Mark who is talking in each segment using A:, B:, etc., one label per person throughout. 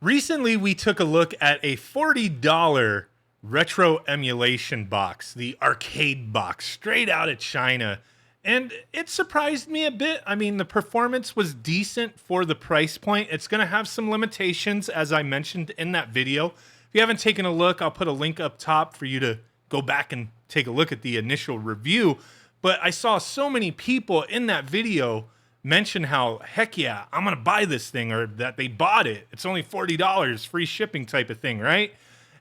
A: Recently, we took a look at a $40 retro emulation box, the arcade box, straight out of China. And it surprised me a bit. I mean, the performance was decent for the price point. It's going to have some limitations, as I mentioned in that video. If you haven't taken a look, I'll put a link up top for you to go back and take a look at the initial review. But I saw so many people in that video mention how, heck yeah, I'm going to buy this thing, or that they bought it. It's only $40, free shipping type of thing, right?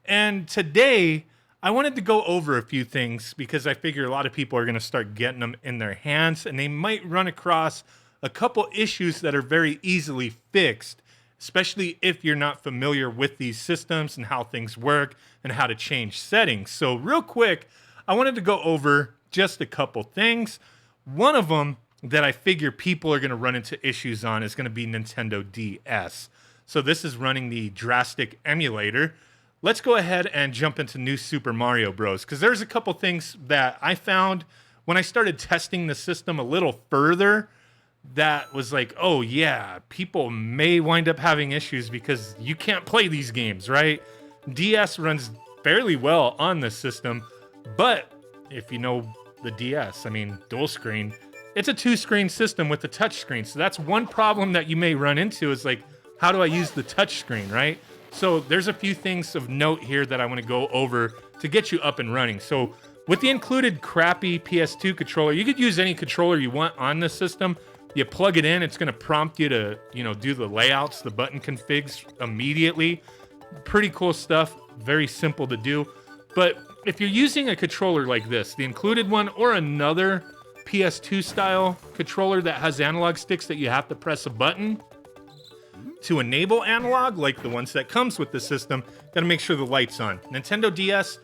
A: And today, I wanted to go over a few things because I figure a lot of people are going to start getting them in their hands, and they might run across a couple issues that are very easily fixed, especially if you're not familiar with these systems and how things work and how to change settings. So real quick, I wanted to go over just a couple things. One of them that I figure people are going to run into issues on is going to be Nintendo DS. So this is running the Drastic emulator. Let's go ahead and jump into New Super Mario Bros. Because there's a couple things that I found when I started testing the system a little further that was like, oh yeah, people may wind up having issues because you can't play these games, right? DS runs fairly well on this system, but if you know the DS, I mean, dual screen, it's a two-screen system with the touch screen. So that's one problem that you may run into is like, how do I use the touch screen, right? So there's a few things of note here that I want to go over to get you up and running. So with the included crappy PS2 controller, you could use any controller you want on the system. You plug it in, it's going to prompt you to, do the layouts, the button configs immediately. Pretty cool stuff, very simple to do. But if you're using a controller like this, the included one or another PS2 style controller that has analog sticks that you have to press a button to enable analog, like the ones that comes with the system, gotta make sure the light's on. Nintendo DS,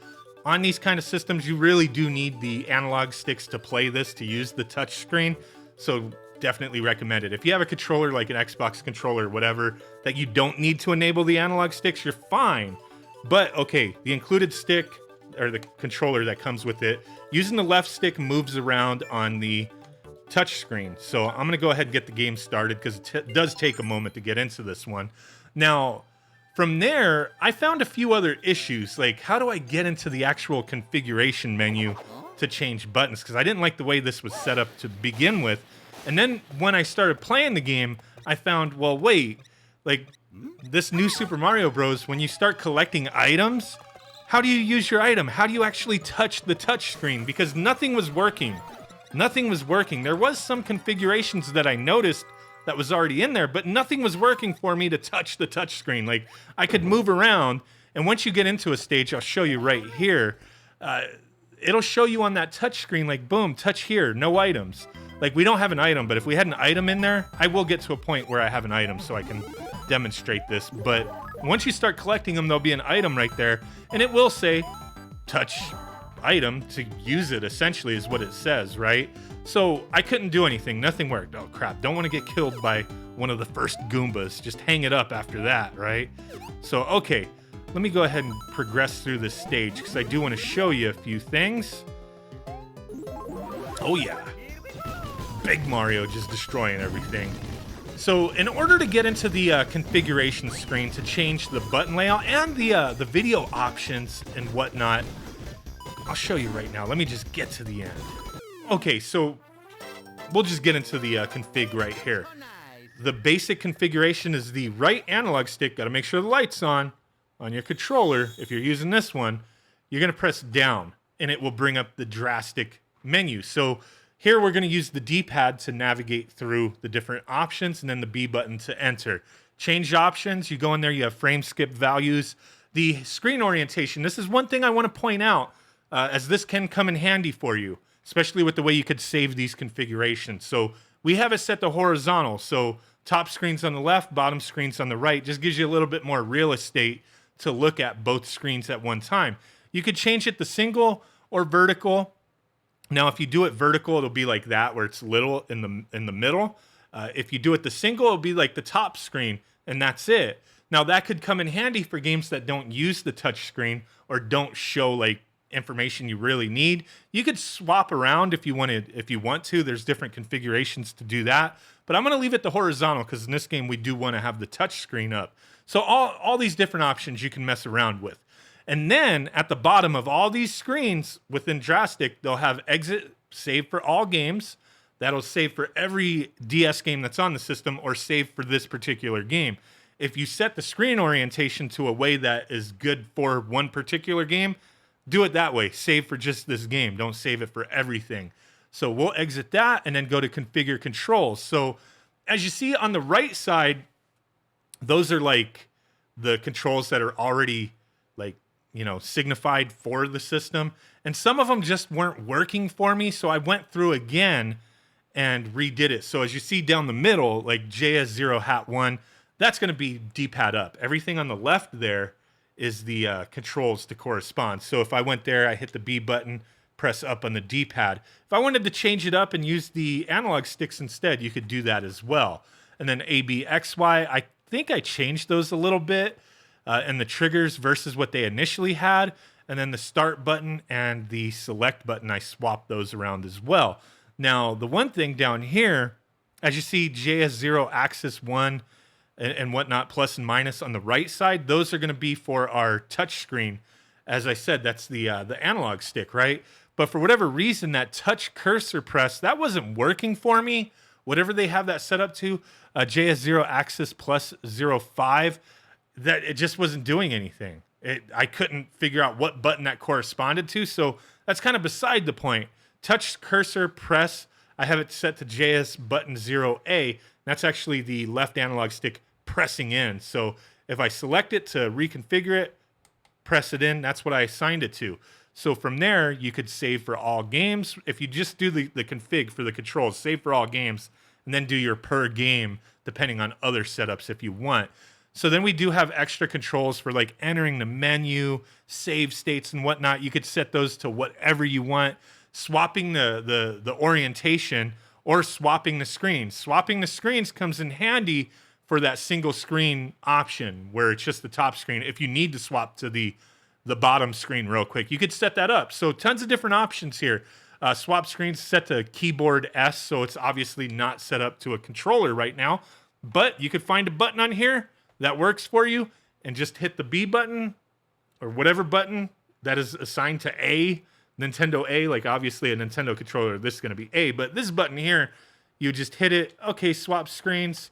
A: on these kind of systems, you really do need the analog sticks to play this, to use the touch screen. So definitely recommend it. If you have a controller like an Xbox controller or whatever that you don't need to enable the analog sticks, you're fine. But okay, the included stick or the controller that comes with it, using the left stick moves around on the touch screen. So I'm going to go ahead and get the game started because it does take a moment to get into this one. Now, from there, I found a few other issues, like how do I get into the actual configuration menu to change buttons? Because I didn't like the way this was set up to begin with. And then when I started playing the game, I found, well, wait, like this New Super Mario Bros., when you start collecting items, how do you use your item? How do you actually touch the touch screen? Because nothing was working. Nothing was working. There was some configurations that I noticed that was already in there, but nothing was working for me to touch the touch screen. Like, I could move around, and once you get into a stage, I'll show you right here, it'll show you on that touch screen, like, boom, touch here, no items. Like, we don't have an item, but if we had an item in there, I will get to a point where I have an item so I can demonstrate this. But once you start collecting them, there'll be an item right there, and it will say, touch item to use it, essentially, is what it says, right? So I couldn't do anything. Nothing worked. Oh, crap. Don't want to get killed by one of the first Goombas. Just hang it up after that, right? So, okay. Let me go ahead and progress through this stage because I do want to show you a few things. Oh, yeah. Big Mario just destroying everything. So in order to get into the configuration screen to change the button layout and the video options and whatnot, I'll show you right now. Let me just get to the end. Okay, so we'll just get into the config right here. The basic configuration is the right analog stick. Got to make sure the light's on your controller. If you're using this one, you're going to press down, and it will bring up the Drastic menu. So here we're going to use the D-pad to navigate through the different options, and then the B button to enter. Change options. You go in there. You have frame skip values. The screen orientation. This is one thing I want to point out, as this can come in handy for you, especially with the way you could save these configurations. So we have it set to horizontal. So top screen's on the left, bottom screen's on the right. Just gives you a little bit more real estate to look at both screens at one time. You could change it to single or vertical. Now, if you do it vertical, it'll be like that, where it's little in the middle. If you do it the single, it'll be like the top screen, and that's it. Now, that could come in handy for games that don't use the touch screen or don't show like information you really need. You could swap around if you want to. There's different configurations to do that. But I'm going to leave it to horizontal because in this game we do want to have the touch screen up. So all these different options you can mess around with. And then at the bottom of all these screens within Drastic, they'll have exit, save for all games. That'll save for every DS game that's on the system or save for this particular game. If you set the screen orientation to a way that is good for one particular game, do it that way. Save for just this game. Don't save it for everything. So we'll exit that and then go to configure controls. So as you see on the right side, those are like the controls that are already like, signified for the system. And some of them just weren't working for me. So I went through again and redid it. So as you see down the middle, like JS0 hat 1, that's going to be D-pad up. Everything on the left there is the controls to correspond. So if I went there, I hit the B button, press up on the D-pad. If I wanted to change it up and use the analog sticks instead, you could do that as well. And then A, B, X, Y, I think I changed those a little bit and the triggers versus what they initially had. And then the start button and the select button, I swapped those around as well. Now, the one thing down here, as you see JS0 axis 1 and whatnot, plus and minus on the right side, those are going to be for our touch screen. As I said, that's the analog stick, right? But for whatever reason, that touch cursor press, that wasn't working for me. Whatever they have that set up to, JS0 axis plus 05, that it just wasn't doing anything. I couldn't figure out what button that corresponded to, so that's kind of beside the point. Touch cursor press, I have it set to JS button 0A. That's actually the left analog stick pressing in. So if I select it to reconfigure it, press it in, that's what I assigned it to. So from there, you could save for all games. If you just do the config for the controls, save for all games, and then do your per game, depending on other setups if you want. So then we do have extra controls for like entering the menu, save states and whatnot. You could set those to whatever you want. Swapping the orientation or swapping the screens. Swapping the screens comes in handy for that single screen option where it's just the top screen. If you need to swap to the bottom screen real quick, you could set that up. So tons of different options here. Swap screens set to keyboard S, so it's obviously not set up to a controller right now, but you could find a button on here that works for you and just hit the B button or whatever button that is assigned to A, Nintendo A, like obviously a Nintendo controller, this is going to be A, but this button here, you just hit it. Okay, swap screens.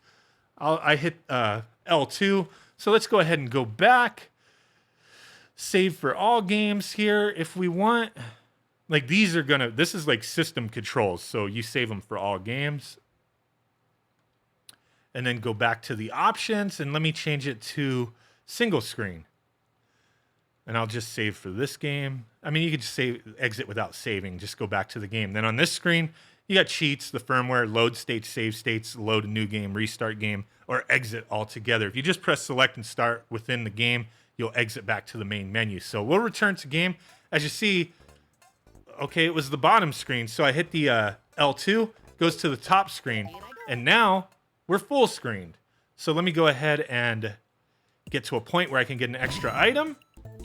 A: I hit L2. So let's go ahead and go back. Save for all games here if we want. Like these are going to, this is like system controls. So you save them for all games. And then go back to the options and let me change it to single screen. And I'll just save for this game. I mean, you could just exit without saving, just go back to the game. Then on this screen, you got cheats, the firmware, load states, save states, load a new game, restart game, or exit altogether. If you just press select and start within the game, you'll exit back to the main menu. So we'll return to game. As you see, okay, it was the bottom screen. So I hit the L2, goes to the top screen, and now we're full screened. So let me go ahead and get to a point where I can get an extra item.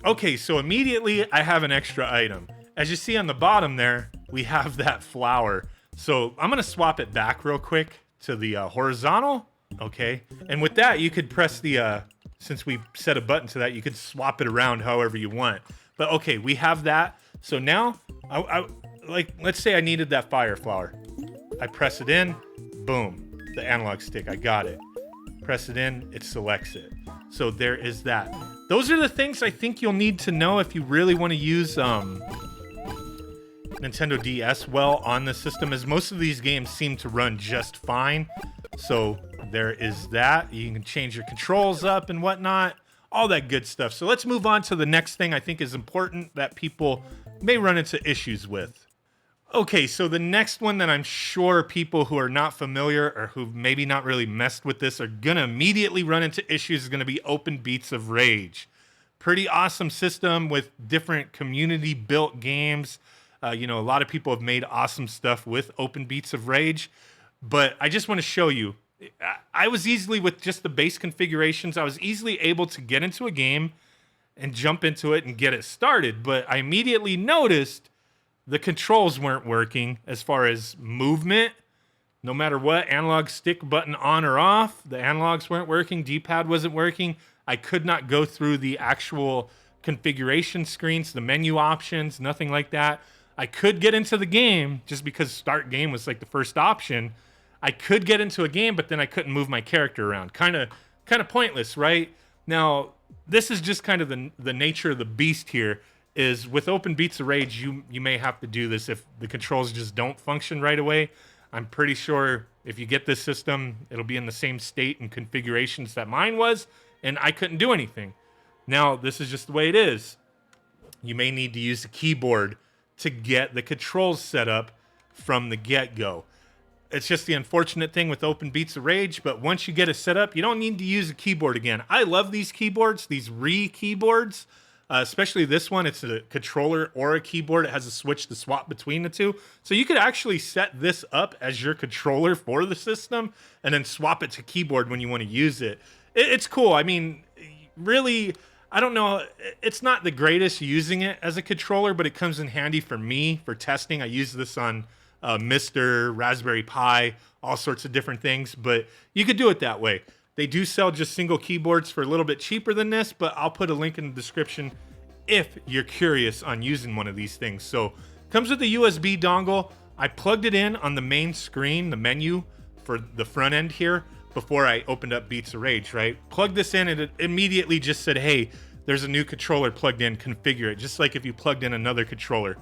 A: Okay, so immediately I have an extra item. As you see on the bottom there, we have that flower. So I'm gonna swap it back real quick to the horizontal, okay? And with that, you could press the, since we set a button to that, you could swap it around however you want. But okay, we have that. So now, like, let's say I needed that fire flower. I press it in, boom, the analog stick, I got it. Press it in, it selects it. So there is that. Those are the things I think you'll need to know if you really want to use Nintendo DS well on the system, as most of these games seem to run just fine. So there is that. You can change your controls up and whatnot, all that good stuff. So let's move on to the next thing I think is important that people may run into issues with. Okay, so the next one that I'm sure people who are not familiar or who've maybe not really messed with this are going to immediately run into issues is going to be Open Beats of Rage. Pretty awesome system with different community-built games. A lot of people have made awesome stuff with Open Beats of Rage. But I just want to show you, I was easily, with just the base configurations, I was easily able to get into a game and jump into it and get it started. But I immediately noticed the controls weren't working as far as movement. No matter what, analog stick button on or off, the analogs weren't working, D-pad wasn't working. I could not go through the actual configuration screens, the menu options, nothing like that. I could get into the game just because start game was like the first option. I could get into a game, but then I couldn't move my character around. Kind of pointless, right? Now, this is just kind of the nature of the beast here. Is with Open Beats of Rage, you may have to do this if the controls just don't function right away. I'm pretty sure if you get this system, it'll be in the same state and configurations that mine was, and I couldn't do anything. Now, this is just the way it is. You may need to use a keyboard to get the controls set up from the get-go. It's just the unfortunate thing with Open Beats of Rage, but once you get it set up, you don't need to use a keyboard again. I love these keyboards, these keyboards, especially this one. It's a controller or a keyboard. It has a switch to swap between the two. So you could actually set this up as your controller for the system and then swap it to keyboard when you want to use it. It's cool. I mean, really, I don't know. It's not the greatest using it as a controller, but it comes in handy for me for testing. I use this on Mister, Raspberry Pi, all sorts of different things, but you could do it that way. They do sell just single keyboards for a little bit cheaper than this, but I'll put a link in the description if you're curious on using one of these things. So, comes with a USB dongle. I plugged it in on the main screen, the menu for the front end here, before I opened up Beats of Rage, right? Plugged this in and it immediately just said, hey, there's a new controller plugged in, configure it, just like if you plugged in another controller.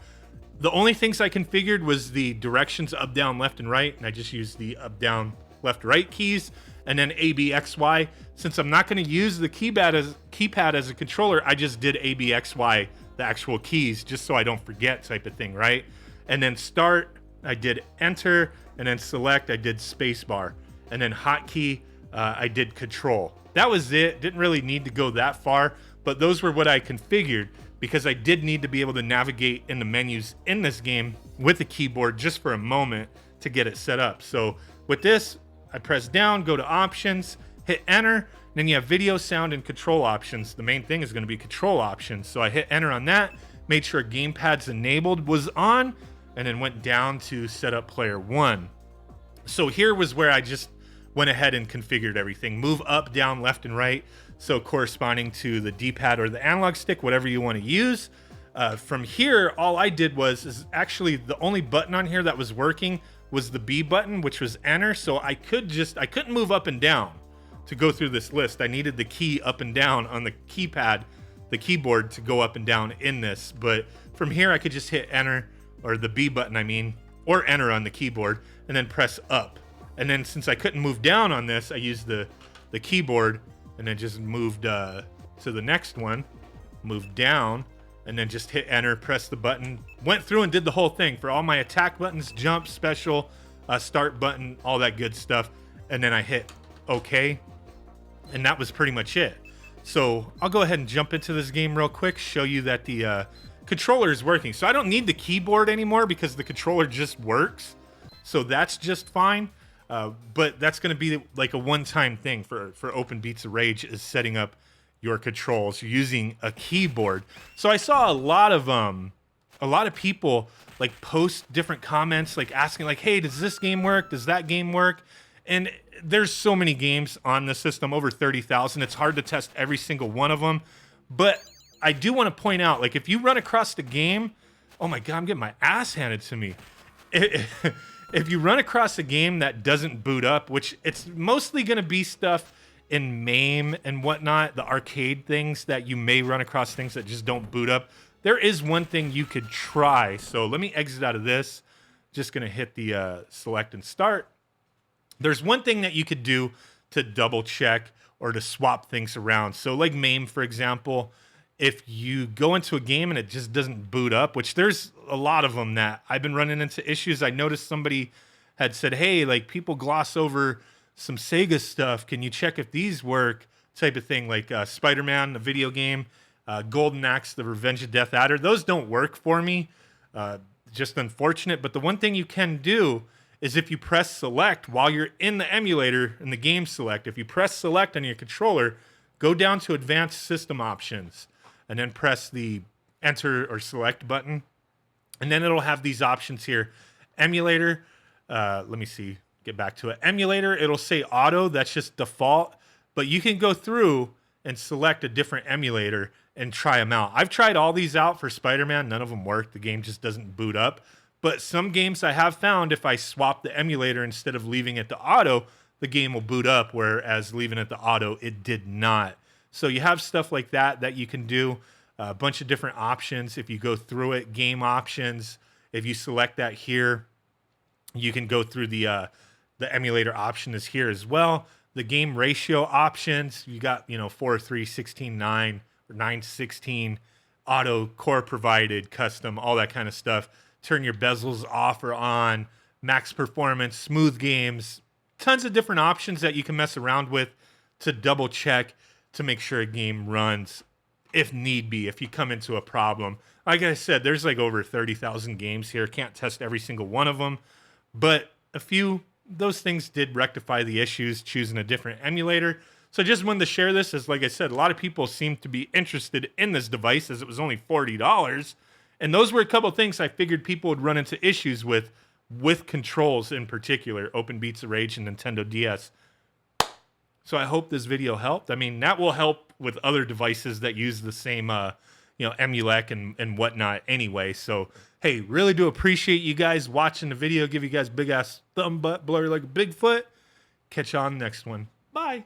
A: The only things I configured was the directions up, down, left, and right, and I just used the up, down, left, right keys, and then A, B, X, Y. Since I'm not going to use the keypad as a controller, I just did A, B, X, Y, the actual keys, just so I don't forget type of thing, right? And then start, I did enter, and then select, I did spacebar, and then hotkey, I did control. That was it. Didn't really need to go that far, but those were what I configured, because I did need to be able to navigate in the menus in this game with a keyboard just for a moment to get it set up. So with this, I press down, go to options, hit enter, then you have video, sound, and control options. The main thing is going to be control options. So I hit enter on that, made sure gamepad's enabled was on, and then went down to set up player one. So here was where I just went ahead and configured everything. Move up, down, left, and right. So corresponding to the D-pad or the analog stick, whatever you want to use. From here, all I did is actually the only button on here that was working was the B button, which was enter. So I couldn't move up and down to go through this list. I needed the key up and down on the keypad, the keyboard, to go up and down in this. But from here, I could just hit enter, or the B button, I mean, or enter on the keyboard, and then press up. And then since I couldn't move down on this, I used the keyboard and then just moved to the next one, moved down, and then just hit enter, press the button, went through and did the whole thing for all my attack buttons, jump, special, start button, all that good stuff. And then I hit OK, and that was pretty much it. So I'll go ahead and jump into this game real quick, show you that the controller is working. So I don't need the keyboard anymore because the controller just works. So that's just fine. But that's going to be like a one-time thing for Open Beats of Rage, is setting up your controls using a keyboard. So I saw a lot of people like post different comments, like asking like, hey, does this game work? Does that game work? And there's so many games on the system, over 30,000. It's hard to test every single one of them. But I do want to point out, like, if you run across the game, oh my God, I'm getting my ass handed to me. If you run across a game that doesn't boot up, which it's mostly going to be stuff in MAME and whatnot, the arcade things that you may run across, things that just don't boot up, there is one thing you could try. So let me exit out of this. Just going to hit the select and start. There's one thing that you could do to double check or to swap things around. So like MAME, for example, if you go into a game and it just doesn't boot up, which there's a lot of them that I've been running into issues. I noticed somebody had said, hey, like, people gloss over some Sega stuff. Can you check if these work? Type of thing, like Spider-Man, the video game, Golden Axe, the Revenge of Death Adder. Those don't work for me. Just unfortunate. But the one thing you can do is if you press select while you're in the emulator, in the game select, if you press select on your controller, go down to advanced system options, and then press the enter or select button. And then it'll have these options here. Emulator, let me see, get back to it. Emulator, it'll say auto, that's just default. But you can go through and select a different emulator and try them out. I've tried all these out for Spider-Man. None of them work. The game just doesn't boot up. But some games I have found if I swap the emulator instead of leaving it to auto, the game will boot up, whereas leaving it to auto, it did not. So you have stuff like that you can do. A bunch of different options. If you go through it, game options, if you select that here, you can go through the emulator option is here as well. The game ratio options, you got 4:3, 16:9, or 9:16, auto, core provided, custom, all that kind of stuff. Turn your bezels off or on, max performance, smooth games, tons of different options that you can mess around with to double check to make sure a game runs if need be, if you come into a problem. Like I said, there's like over 30,000 games here. Can't test every single one of them, but a few, those things did rectify the issues choosing a different emulator. So just wanted to share this, as like I said, a lot of people seem to be interested in this device as it was only $40. And those were a couple of things I figured people would run into issues with controls in particular, OpenBOR Rage and Nintendo DS. So I hope this video helped. I mean, that will help with other devices that use the same, Emulec and whatnot anyway. So, hey, really do appreciate you guys watching the video. Give you guys big ass thumb butt blur like a Bigfoot. Catch you on the next one. Bye.